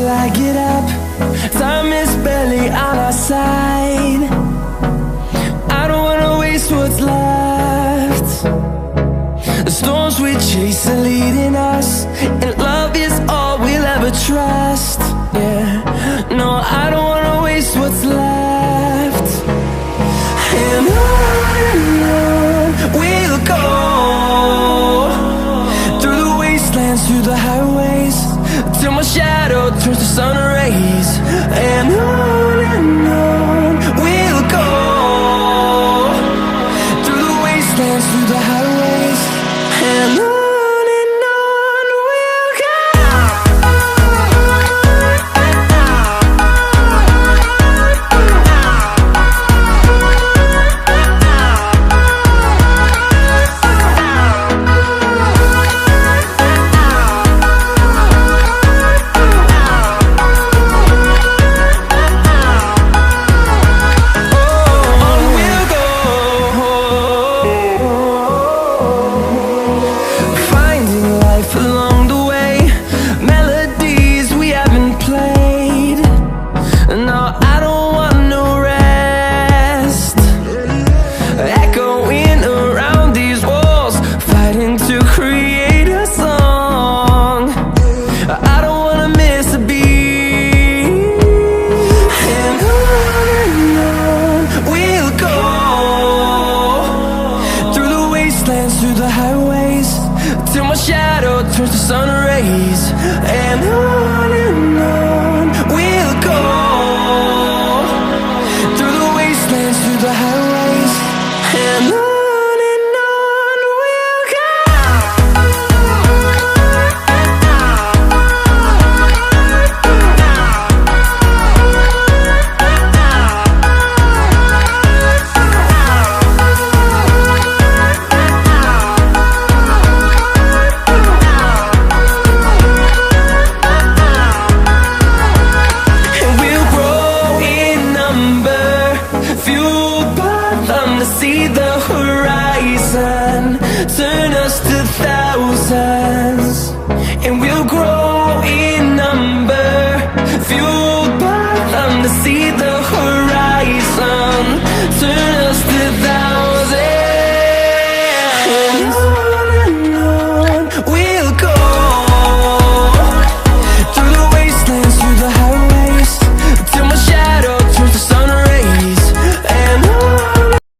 till I get up. Time is barely on our side. I don't wanna waste what's left. The storms we chase are leading us, and love is all we'll ever trust. Yeah, no, I don't wanna waste what's left. And on we'll go, through the wastelands, through the highways, till my shadow turns to sun rays. And on we'll go, through the wastelands, through the highways, and on we'll go. Through the highways, till my shadow turns to sun rays. And on we'll go, through the wastelands, through the highways, and on we'll go. To see the horizon turn us to thousands, and we'll grow in number, fueled by them to see the horizon.